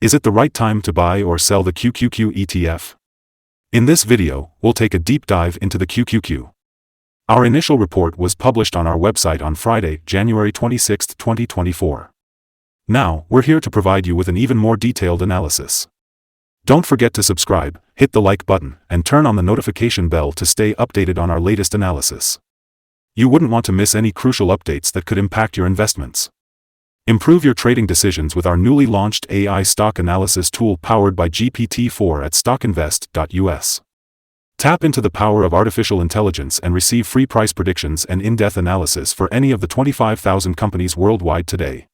Is it the right time to buy or sell the QQQ ETF? In this video, we'll take a deep dive into the QQQ. Our initial report was published on our website on Friday, January 26, 2024. Now, we're here to provide you with an even more detailed analysis. Don't forget to subscribe, hit the like button, and turn on the notification bell to stay updated on our latest analysis. You wouldn't want to miss any crucial updates that could impact your investments. Improve your trading decisions with our newly launched AI stock analysis tool powered by GPT-4 at StockInvest.us. Tap into the power of artificial intelligence and receive free price predictions and in-depth analysis for any of the 25,000 companies worldwide today.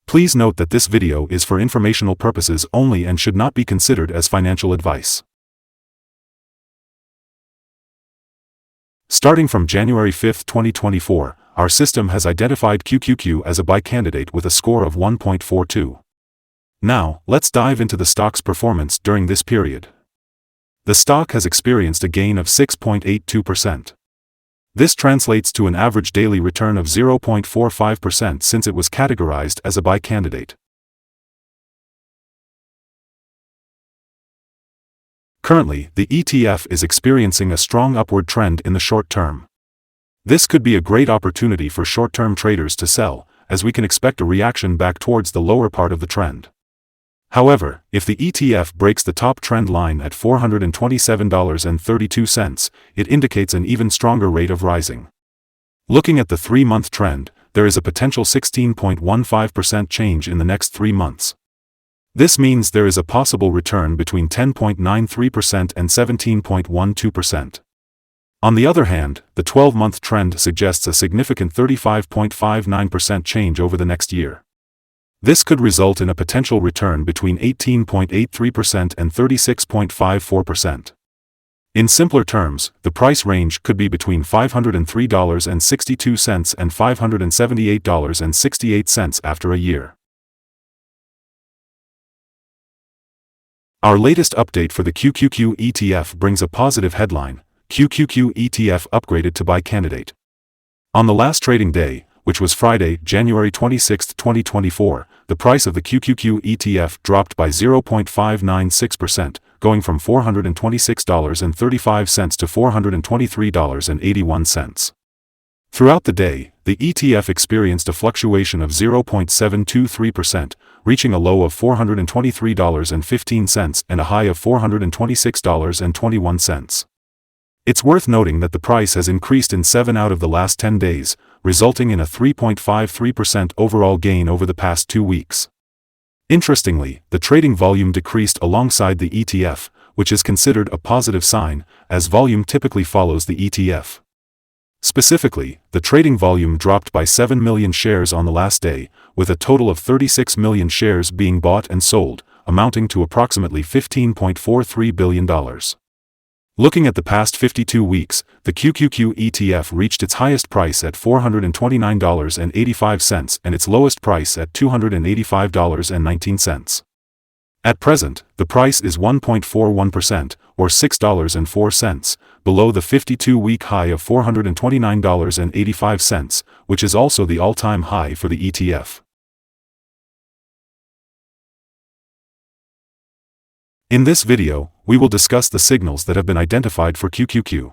Please note that this video is for informational purposes only and should not be considered as financial advice. Starting from January 5, 2024, our system has identified QQQ as a buy candidate with a score of 1.42. Now, let's dive into the stock's performance during this period. The stock has experienced a gain of 6.82%. This translates to an average daily return of 0.45% since it was categorized as a buy candidate. Currently, the ETF is experiencing a strong upward trend in the short term. This could be a great opportunity for short-term traders to sell, as we can expect a reaction back towards the lower part of the trend. However, if the ETF breaks the top trend line at $427.32, it indicates an even stronger rate of rising. Looking at the 3-month trend, there is a potential 16.15% change in the next 3 months. This means there is a possible return between 10.93% and 17.12%. On the other hand, the 12-month trend suggests a significant 35.59% change over the next year. This could result in a potential return between 18.83% and 36.54%. In simpler terms, the price range could be between $503.62 and $578.68 after a year. Our latest update for the QQQ ETF brings a positive headline: QQQ ETF upgraded to buy candidate. On the last trading day, which was Friday, January 26, 2024, the price of the QQQ ETF dropped by 0.596%, going from $426.35 to $423.81. Throughout the day, the ETF experienced a fluctuation of 0.723%, reaching a low of $423.15 and a high of $426.21. It's worth noting that the price has increased in 7 out of the last 10 days, resulting in a 3.53% overall gain over the past 2 weeks. Interestingly, the trading volume decreased alongside the ETF, which is considered a positive sign, as volume typically follows the ETF. Specifically, the trading volume dropped by 7 million shares on the last day, with a total of 36 million shares being bought and sold, amounting to approximately $15.43 billion. Looking at the past 52 weeks, the QQQ ETF reached its highest price at $429.85 and its lowest price at $285.19. At present, the price is 1.41%, or $6.04, below the 52-week high of $429.85, which is also the all-time high for the ETF. In this video, we will discuss the signals that have been identified for QQQ.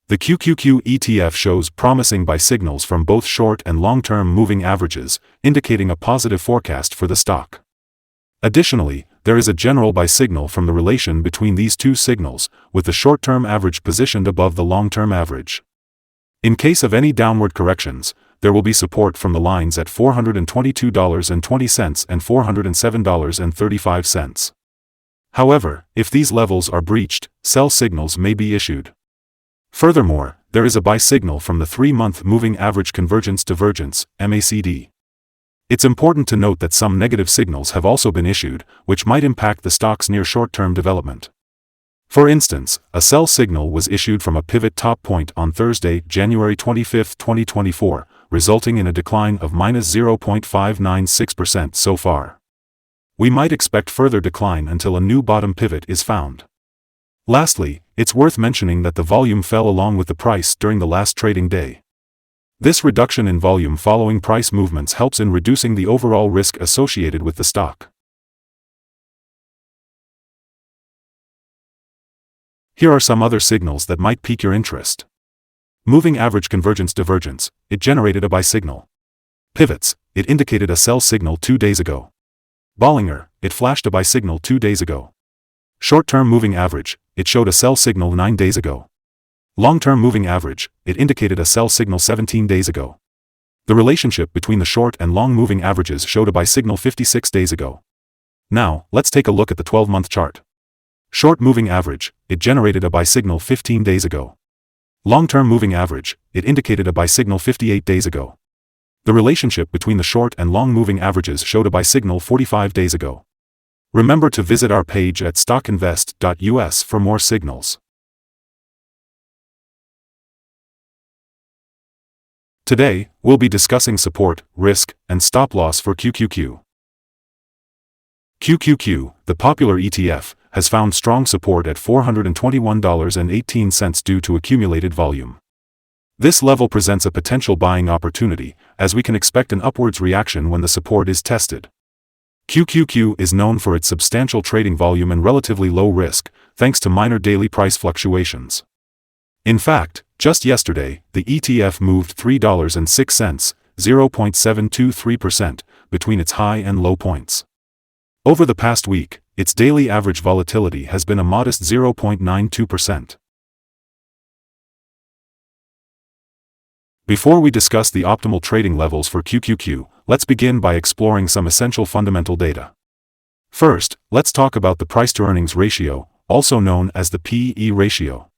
The QQQ ETF shows promising buy signals from both short and long-term moving averages, indicating a positive forecast for the stock. Additionally, there is a general buy signal from the relation between these two signals, with the short-term average positioned above the long-term average. In case of any downward corrections, there will be support from the lines at $422.20 and $407.35. However, if these levels are breached, sell signals may be issued. Furthermore, there is a buy signal from the 3-month moving average convergence divergence, MACD. It's important to note that some negative signals have also been issued, which might impact the stock's near short-term development. For instance, a sell signal was issued from a pivot top point on Thursday, January 25, 2024, resulting in a decline of -0.596% so far. We might expect further decline until a new bottom pivot is found. Lastly, it's worth mentioning that the volume fell along with the price during the last trading day. This reduction in volume following price movements helps in reducing the overall risk associated with the stock. Here are some other signals that might pique your interest. Moving average convergence divergence, it generated a buy signal. Pivots, it indicated a sell signal 2 days ago. Bollinger, it flashed a buy signal 2 days ago. Short-term moving average, it showed a sell signal 9 days ago. Long-term moving average, it indicated a sell signal 17 days ago. The relationship between the short and long moving averages showed a buy signal 56 days ago. Now, let's take a look at the 12-month chart. Short moving average, it generated a buy signal 15 days ago. Long-term moving average, it indicated a buy signal 58 days ago. The relationship between the short and long moving averages showed a buy signal 45 days ago. Remember to visit our page at StockInvest.us for more signals. Today, we'll be discussing support, risk, and stop loss for QQQ. QQQ, the popular ETF, has found strong support at $421.18 due to accumulated volume. This level presents a potential buying opportunity, as we can expect an upwards reaction when the support is tested. QQQ is known for its substantial trading volume and relatively low risk, thanks to minor daily price fluctuations. In fact, just yesterday, the ETF moved $3.06, 0.723%, between its high and low points. Over the past week, its daily average volatility has been a modest 0.92%. Before we discuss the optimal trading levels for QQQ, let's begin by exploring some essential fundamental data. First, let's talk about the price-to-earnings ratio, also known as the P/E ratio.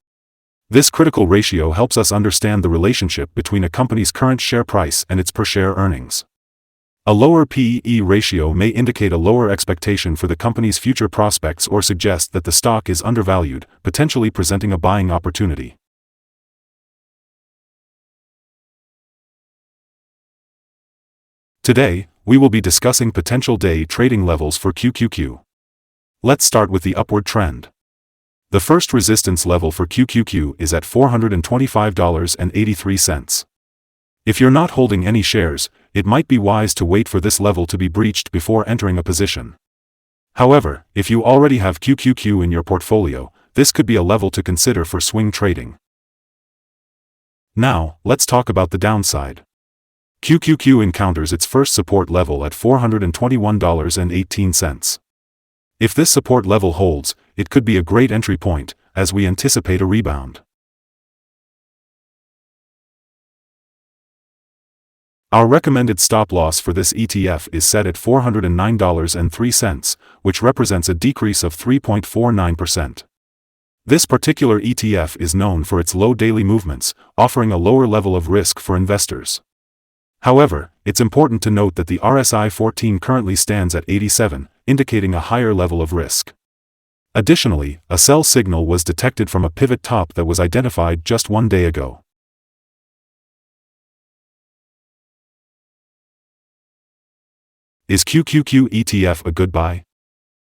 This critical ratio helps us understand the relationship between a company's current share price and its per-share earnings. A lower P/E ratio may indicate a lower expectation for the company's future prospects or suggest that the stock is undervalued, potentially presenting a buying opportunity. Today, we will be discussing potential day trading levels for QQQ. Let's start with the upward trend. The first resistance level for QQQ is at $425.83. If you're not holding any shares, it might be wise to wait for this level to be breached before entering a position. However, if you already have QQQ in your portfolio, this could be a level to consider for swing trading. Now, let's talk about the downside. QQQ encounters its first support level at $421.18. If this support level holds, it could be a great entry point, as we anticipate a rebound. Our recommended stop loss for this ETF is set at $409.03, which represents a decrease of 3.49%. This particular ETF is known for its low daily movements, offering a lower level of risk for investors. However, it's important to note that the RSI 14 currently stands at 87, indicating a higher level of risk. Additionally, a sell signal was detected from a pivot top that was identified just 1 day ago. Is QQQ ETF a good buy?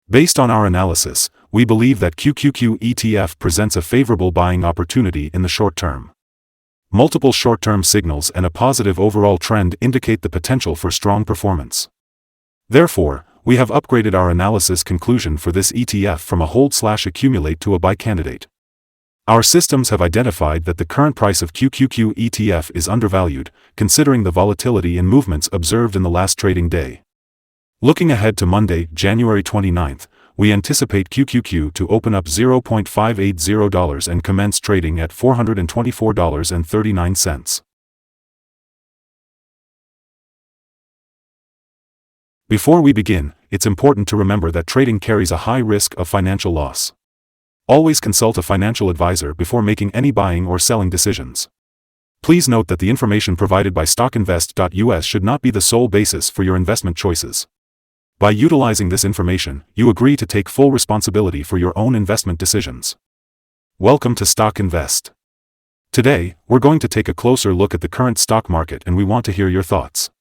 Based on our analysis, we believe that QQQ ETF presents a favorable buying opportunity in the short term. Multiple short-term signals and a positive overall trend indicate the potential for strong performance. Therefore, we have upgraded our analysis conclusion for this ETF from a hold/accumulate to a buy candidate. Our systems have identified that the current price of QQQ ETF is undervalued, considering the volatility and movements observed in the last trading day. Looking ahead to Monday, January 29th, we anticipate QQQ to open up $0.580 and commence trading at $424.39. Before we begin, it's important to remember that trading carries a high risk of financial loss. Always consult a financial advisor before making any buying or selling decisions. Please note that the information provided by StockInvest.us should not be the sole basis for your investment choices. By utilizing this information, you agree to take full responsibility for your own investment decisions. Welcome to Stock Invest. Today, we're going to take a closer look at the current stock market and we want to hear your thoughts.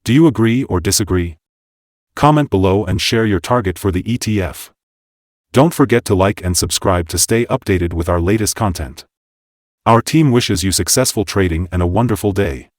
Do you agree or disagree? Comment below and share your target for the ETF. Don't forget to like and subscribe to stay updated with our latest content. Our team wishes you successful trading and a wonderful day.